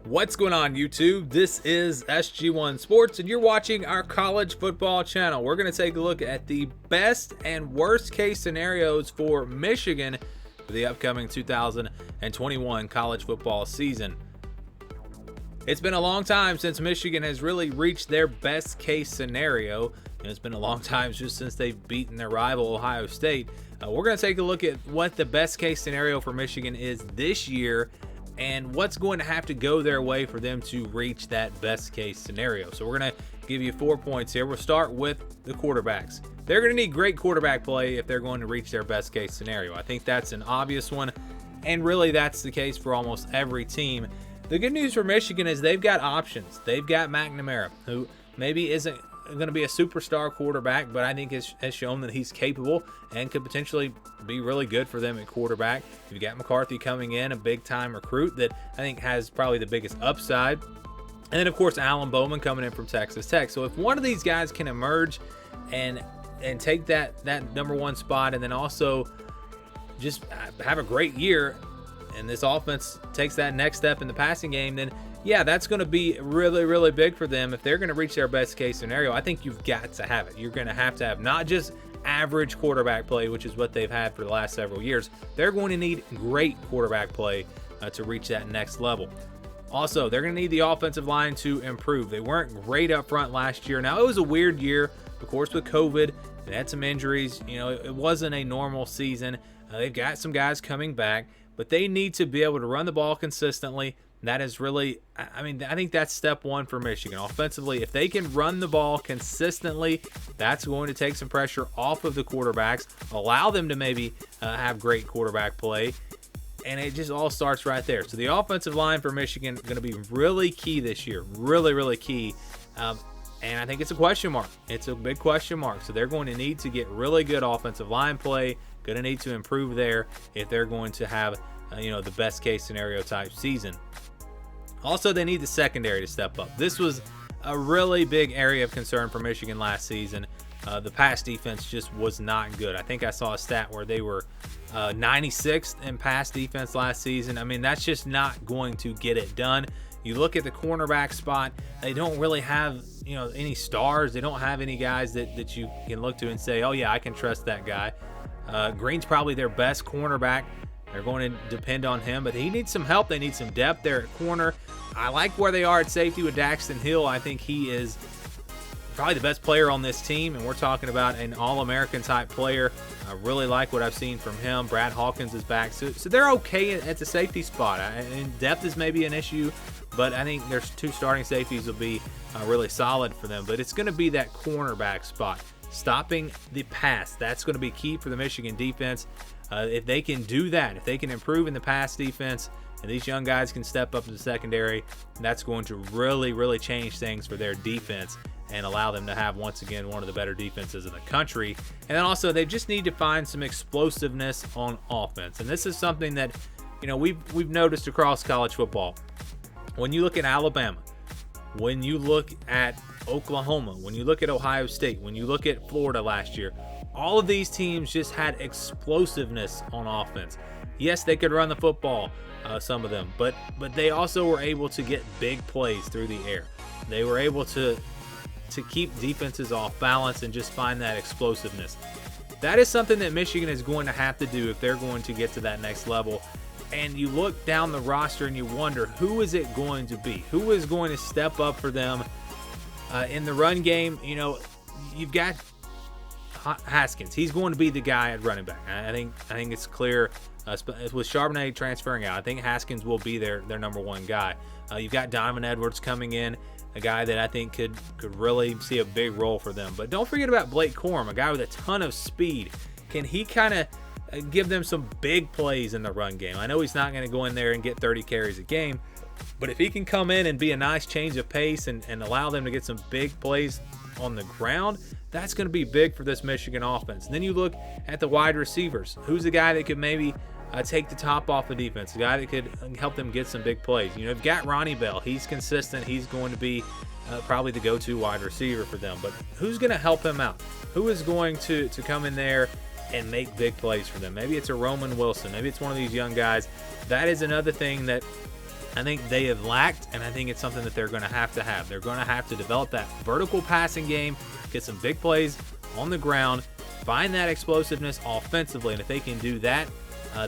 What's going on, YouTube? This is SG1 Sports, and you're watching our college football channel. We're going to take a look at the best and worst case scenarios for Michigan for the upcoming 2021 college football season. It's been a long time since Michigan has really reached their best case scenario, and it's been a long time just since they've beaten their rival Ohio State. We're going to take a look at what the best case scenario for Michigan is this year and what's going to have to go their way for them to reach that best case scenario. So we're going to give you 4 points here. We'll start with the quarterbacks. They're going to need great quarterback play if they're going to reach their best case scenario. I think that's an obvious one, and really that's the case for almost every team. The good news for Michigan is they've got options. They've got McNamara, who maybe isn't going to be a superstar quarterback, but I think has shown that he's capable and could potentially be really good for them at quarterback. You've got McCarthy coming in, a big-time recruit that I think has probably the biggest upside. And then, of course, Alan Bowman coming in from Texas Tech. So if one of these guys can emerge and take that number one spot and then also just have a great year, and this offense takes that next step in the passing game, then yeah, that's going to be really, really big for them. If they're going to reach their best case scenario, I think you've got to have it. You're going to have not just average quarterback play, which is what they've had for the last several years. They're going to need great quarterback play to reach that next level. Also, they're going to need the offensive line to improve. They weren't great up front last year. Now, it was a weird year, of course, with COVID. They had some injuries. You know, it wasn't a normal season. They've got some guys coming back, but they need to be able to run the ball consistently. That is really, I think that's step one for Michigan. Offensively, if they can run the ball consistently, that's going to take some pressure off of the quarterbacks, allow them to maybe have great quarterback play, and it just all starts right there. So the offensive line for Michigan is going to be really key this year, really, really key. And I think it's a question mark. It's a big question mark. So they're going to need to get really good offensive line play, going to need to improve there if they're going to have the best case scenario type season. Also, they need the secondary to step up. This was a really big area of concern for Michigan last season. The pass defense just was not good. I think I saw a stat where they were 96th in pass defense last season. I mean, that's just not going to get it done. You look at the cornerback spot, they don't really have any stars. They don't have any guys that you can look to and say, oh yeah, I can trust that guy. Green's probably their best cornerback. They're going to depend on him, but he needs some help. They need some depth there at corner. I like where they are at safety with Daxton Hill. I think he is probably the best player on this team, and we're talking about an All-American type player. I really like what I've seen from him. Brad Hawkins is back, so they're okay at the safety spot. And depth is maybe an issue, but I think there's two starting safeties will be really solid for them. But it's going to be that cornerback spot. Stopping the pass, that's going to be key for the Michigan defense. If they can do that, if they can improve in the pass defense, and these young guys can step up to the secondary, that's going to really, really change things for their defense and allow them to have, once again, one of the better defenses in the country. And then also, they just need to find some explosiveness on offense. And this is something that, we've noticed across college football. When you look at Alabama, when you look at Oklahoma, when you look at Ohio State, when you look at Florida last year, all of these teams just had explosiveness on offense. Yes, they could run the football, some of them, but they also were able to get big plays through the air. They were able to keep defenses off balance and just find that explosiveness. That is something that Michigan is going to have to do if they're going to get to that next level. And you look down the roster and you wonder, who is it going to be? Who is going to step up for them in the run game? You've got Haskins. He's going to be the guy at running back. I think it's clear with Charbonnet transferring out. I think Haskins will be their number one guy. You've got Donovan Edwards coming in, a guy that I think could really see a big role for them. But don't forget about Blake Corum, a guy with a ton of speed. Can he kind of give them some big plays in the run game? I know he's not going to go in there and get 30 carries a game, but if he can come in and be a nice change of pace and allow them to get some big plays on the ground, that's going to be big for this Michigan offense. And then you look at the wide receivers. Who's the guy that could maybe take the top off the defense, a guy that could help them get some big plays? You've got Ronnie Bell. He's consistent. He's going to be probably the go-to wide receiver for them. But who's going to help him out? Who is going to come in there and make big plays for them? Maybe it's a Roman Wilson. Maybe it's one of these young guys. That is another thing that I think they have lacked, and I think it's something that they're going to have. They're going to have to develop that vertical passing game, get some big plays on the ground, find that explosiveness offensively, and if they can do that,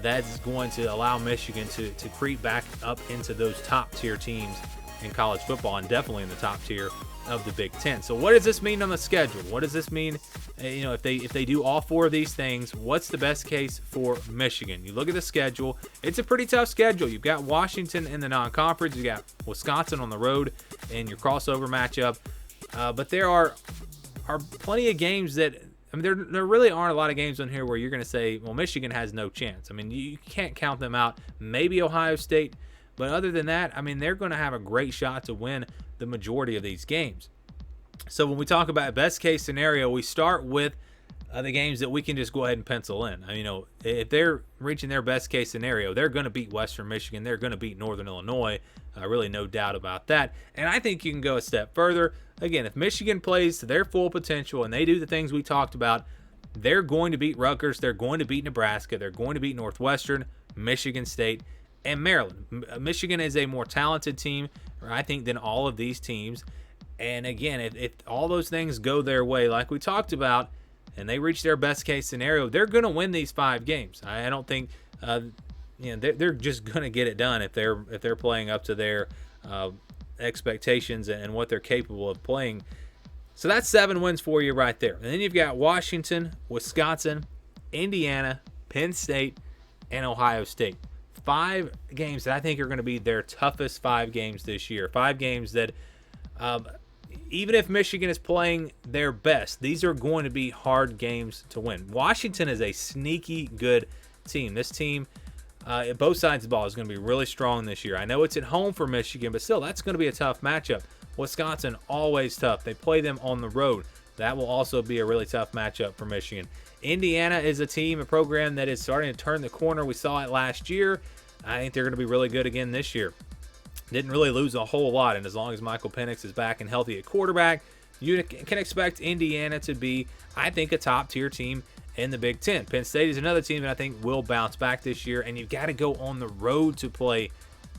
that's going to allow Michigan to creep back up into those top-tier teams in college football, and definitely in the top tier of the Big Ten. So what does this mean on the schedule? What does this mean, if they do all four of these things? What's the best case for Michigan? You look at the schedule. It's a pretty tough schedule. You've got Washington in the non-conference. You got Wisconsin on the road in your crossover matchup. But there are plenty of games that, there really aren't a lot of games on here where you're going to say, well, Michigan has no chance. You can't count them out. Maybe Ohio State. But other than that, they're going to have a great shot to win the majority of these games. So when we talk about best case scenario, we start with the games that we can just go ahead and pencil in. If they're reaching their best case scenario, they're going to beat Western Michigan. They're going to beat Northern Illinois. Really no doubt about that. And I think you can go a step further. Again, if Michigan plays to their full potential and they do the things we talked about, they're going to beat Rutgers. They're going to beat Nebraska. They're going to beat Northwestern, Michigan State, and Maryland. Michigan is a more talented team, I think, than all of these teams. And again, if all those things go their way, like we talked about, and they reach their best case scenario, they're going to win these 5 games. I don't think they're just going to get it done if they're playing up to their expectations and what they're capable of playing. So that's 7 wins for you right there. And then you've got Washington, Wisconsin, Indiana, Penn State, and Ohio State. 5 games that I think are going to be their toughest 5 games this year. 5 games that, even if Michigan is playing their best, these are going to be hard games to win. Washington is a sneaky good team. This team, both sides of the ball, is going to be really strong this year. I know it's at home for Michigan, but still, that's going to be a tough matchup. Wisconsin, always tough. They play them on the road. That will also be a really tough matchup for Michigan. Indiana is a program that is starting to turn the corner. We saw it last year. I think they're going to be really good again this year. Didn't really lose a whole lot, and as long as Michael Penix is back and healthy at quarterback, you can expect Indiana to be, I think, a top-tier team in the Big Ten. Penn State is another team that I think will bounce back this year, and you've got to go on the road to play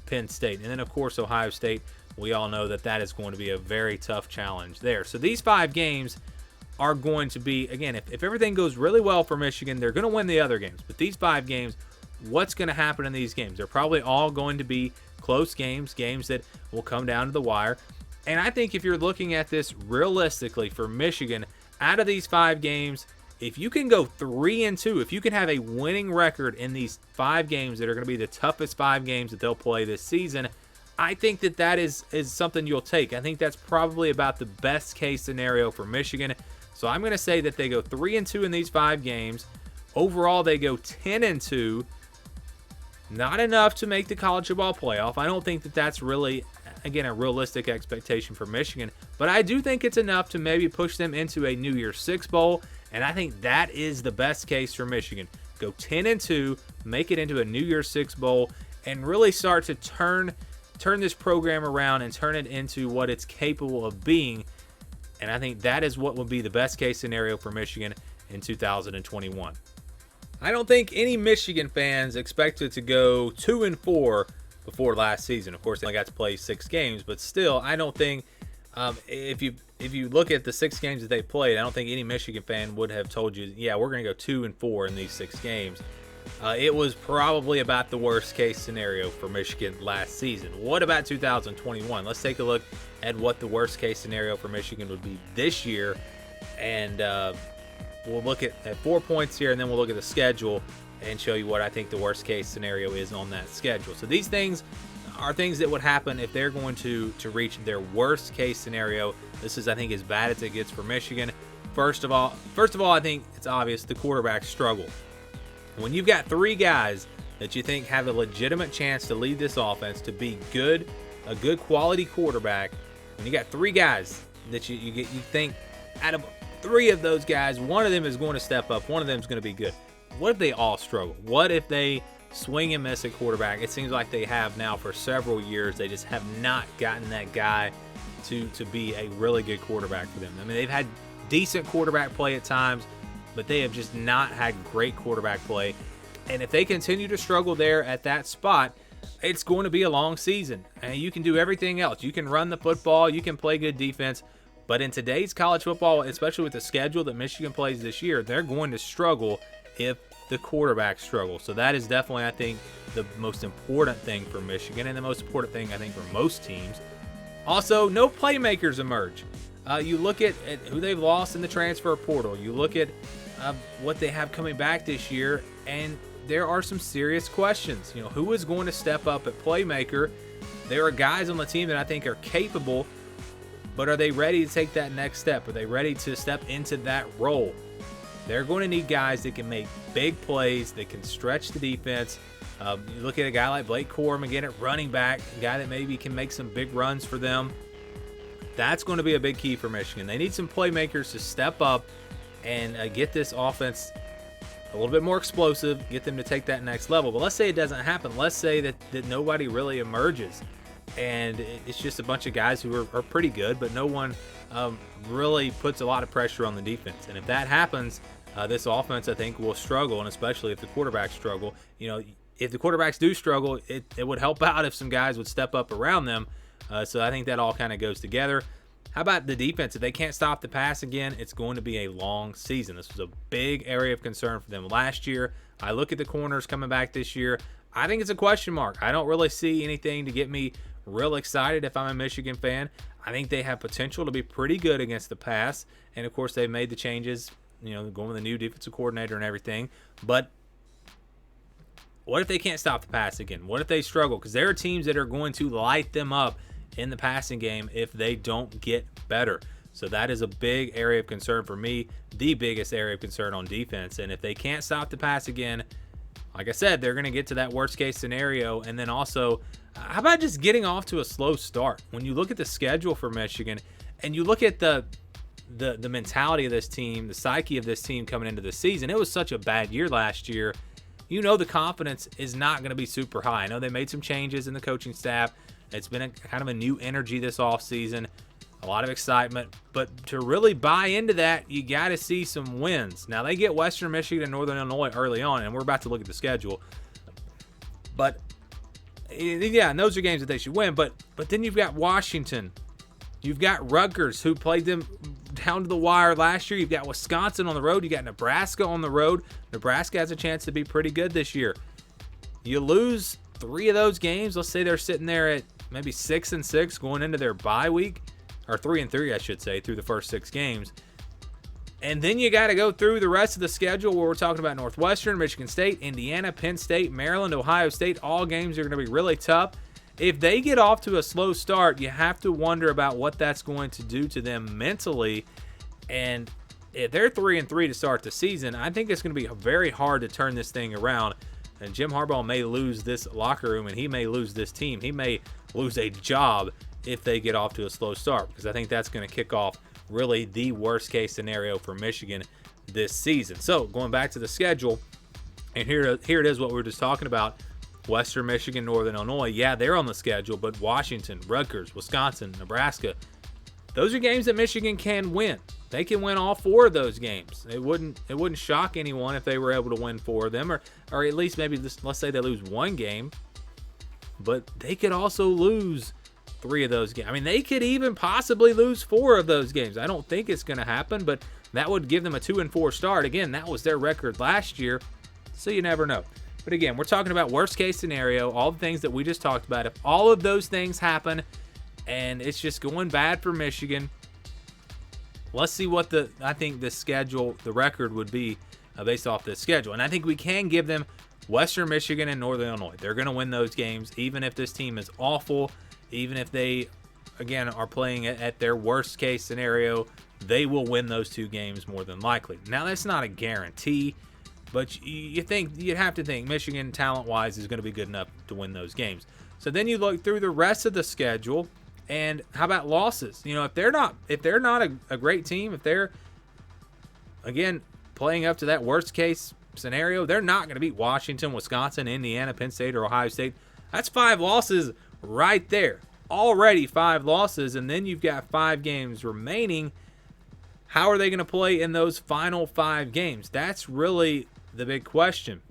Penn State. And then, of course, Ohio State. We all know that is going to be a very tough challenge there. So these 5 games are going to be, again, if everything goes really well for Michigan, they're going to win the other games. But these 5 games, what's going to happen in these games? They're probably all going to be close games that will come down to the wire. And I think if you're looking at this realistically for Michigan, out of these 5 games, if you can go 3-2, if you can have a winning record in these 5 games that are going to be the toughest 5 games that they'll play this season, I think that is something you'll take. I think that's probably about the best case scenario for Michigan. So I'm going to say that they go 3-2 in these 5 games. Overall, they go 10-2. Not enough to make the college football playoff. I don't think that's really, again, a realistic expectation for Michigan. But I do think it's enough to maybe push them into a New Year's Six Bowl. And I think that is the best case for Michigan. Go 10-2, make it into a New Year's Six Bowl, and really start to turn this program around and turn it into what it's capable of being. And I think that is what would be the best case scenario for Michigan in 2021. I don't think any Michigan fans expected to go 2-4 before last season. Of course, they only got to play 6 games, but still, I don't think if you look at the 6 games that they played, I don't think any Michigan fan would have told you, yeah, we're going to go 2-4 in these 6 games. It was probably about the worst case scenario for Michigan last season. What about 2021? Let's take a look at what the worst case scenario for Michigan would be this year, and we'll look at 4 points here, and then we'll look at the schedule and show you what I think the worst case scenario is on that schedule. So these things are things that would happen if they're going to reach their worst case scenario. This is, I think, as bad as it gets for Michigan. First of all, I think it's obvious the quarterback struggle. When you've got 3 guys that you think have a legitimate chance to lead this offense, to be good, a good quality quarterback, when you got 3 guys that you think out of 3 of those guys, one of them is going to step up, one of them is going to be good. What if they all struggle? What if they swing and miss at quarterback? It seems like they have now for several years. They just have not gotten that guy to be a really good quarterback for them. I mean, they've had decent quarterback play at times, but they have just not had great quarterback play. And if they continue to struggle there at that spot, it's going to be a long season, and you can do everything else. You can run the football, you can play good defense, but in today's college football, especially with the schedule that Michigan plays this year, they're going to struggle if the quarterback struggles. So that is definitely, I think, the most important thing for Michigan, and the most important thing, I think, for most teams. Also, no playmakers emerge. You look at who they've lost in the transfer portal. You look at what they have coming back this year, and there are some serious questions. You know, who is going to step up at playmaker? There are guys on the team that I think are capable, but are they ready to take that next step? Are they ready to step into that role? They're going to need guys that can make big plays, that can stretch the defense. You look at a guy like Blake Corum, again, at running back, a guy that maybe can make some big runs for them. That's going to be a big key for Michigan. They need some playmakers to step up and get this offense a little bit more explosive, get them to take that next level. But let's say it doesn't happen. Let's say that nobody really emerges, and it's just a bunch of guys who are pretty good, but no one really puts a lot of pressure on the defense. And if that happens, this offense, I think, will struggle, and especially if the quarterbacks struggle. You know, if the quarterbacks do struggle, it would help out if some guys would step up around them. So I think that all kind of goes together. How about the defense? If they can't stop the pass again, it's going to be a long season. This was a big area of concern for them last year. I look at the corners coming back this year. I think it's a question mark. I don't really see anything to get me real excited if I'm a Michigan fan. I think they have potential to be pretty good against the pass. And, of course, they've made the changes, you know, going with a new defensive coordinator and everything. But what if they can't stop the pass again? What if they struggle? Because there are teams that are going to light them up in the passing game if they don't get better. So that is a big area of concern for me, the biggest area of concern on defense. And if they can't stop the pass again, like I said, they're going to get to that worst case scenario. And then also, how about just getting off to a slow start? When you look at the schedule for Michigan and you look at the mentality of this team, the psyche of this team coming into the season, it was such a bad year last year. You know, the confidence is not going to be super high. I know they made some changes in the coaching staff. It's been kind of a new energy this offseason, a lot of excitement. But to really buy into that, you got to see some wins. Now, they get Western Michigan and Northern Illinois early on, and we're about to look at the schedule. But, yeah, and those are games that they should win. But then you've got Washington. You've got Rutgers, who played them down to the wire last year. You've got Wisconsin on the road. You got Nebraska on the road. Nebraska has a chance to be pretty good this year. You lose 3 of those games. Let's say they're sitting there at maybe 6-6 going into their bye week, or 3-3, I should say, through the first 6 games. And then you got to go through the rest of the schedule where we're talking about Northwestern, Michigan State, Indiana, Penn State, Maryland, Ohio State. All games are going to be really tough. If they get off to a slow start, you have to wonder about what that's going to do to them mentally. And if they're 3-3 to start the season, I think it's going to be very hard to turn this thing around. And Jim Harbaugh may lose this locker room, and he may lose this team. He may lose a job if they get off to a slow start, because I think that's going to kick off really the worst case scenario for Michigan this season. So going back to the schedule, and here it is what we were just talking about. Western Michigan, Northern Illinois, yeah, they're on the schedule, but Washington, Rutgers, Wisconsin, Nebraska, those are games that Michigan can win. They can win all 4 of those games. It wouldn't shock anyone if they were able to win 4 of them, or at least maybe let's say they lose 1 game, but they could also lose 3 of those games. I mean, they could even possibly lose 4 of those games. I don't think it's going to happen, but that would give them a 2-4 start. Again, that was their record last year, so you never know. But again, we're talking about worst case scenario, all the things that we just talked about. If all of those things happen and it's just going bad for Michigan, let's see what I think the schedule, the record would be based off this schedule. And I think we can give them Western Michigan and Northern Illinois. They're going to win those games, even if this team is awful, even if they, again, are playing at their worst case scenario, they will win those 2 games more than likely. Now, that's not a guarantee, but you'd have to think Michigan, talent-wise, is going to be good enough to win those games. So then you look through the rest of the schedule, and how about losses? You know, if they're not a great team, if they're, again, playing up to that worst-case scenario, they're not going to beat Washington, Wisconsin, Indiana, Penn State, or Ohio State. That's 5 losses right there. Already 5 losses, and then you've got 5 games remaining. How are they going to play in those final 5 games? That's really the big question.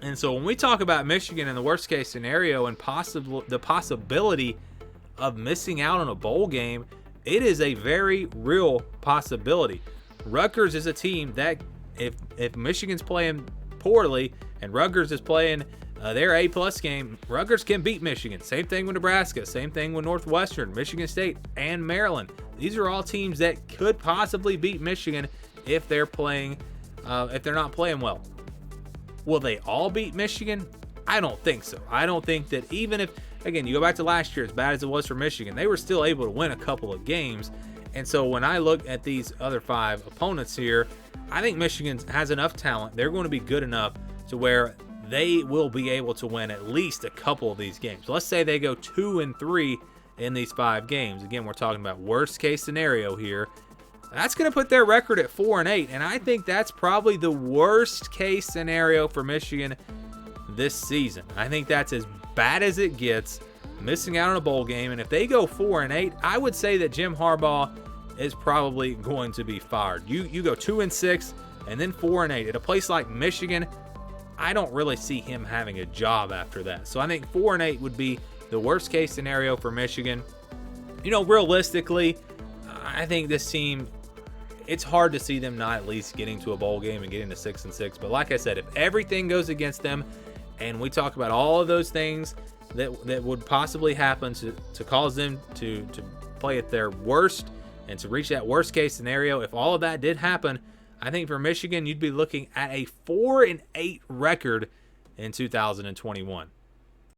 And so when we talk about Michigan in the worst case scenario and the possibility of missing out on a bowl game, it is a very real possibility. Rutgers is a team that if Michigan's playing poorly and Rutgers is playing their A-plus game, Rutgers can beat Michigan. Same thing with Nebraska. Same thing with Northwestern, Michigan State, and Maryland. These are all teams that could possibly beat Michigan if they're not playing well. Will they all beat Michigan? I don't think so. I don't think that, even if, again, you go back to last year, as bad as it was for Michigan, they were still able to win a couple of games. And so when I look at these other 5 opponents here, I think Michigan has enough talent. They're going to be good enough to where they will be able to win at least a couple of these games. Let's say they go 2-3 in these 5 games. Again, we're talking about worst case scenario here. That's going to put their record at 4-8, and I think that's probably the worst case scenario for Michigan this season. I think that's as bad as it gets, missing out on a bowl game. And if they go 4-8, I would say that Jim Harbaugh is probably going to be fired. You go 2-6 and then 4-8 at a place like Michigan. I don't really see him having a job after that. So I think 4-8 would be the worst case scenario for Michigan. Realistically, I think this team, it's hard to see them not at least getting to a bowl game and getting to 6-6. But like I said, if everything goes against them, and we talk about all of those things that would possibly happen to cause them to play at their worst and to reach that worst case scenario, if all of that did happen, I think for Michigan, you'd be looking at a 4-8 record in 2021.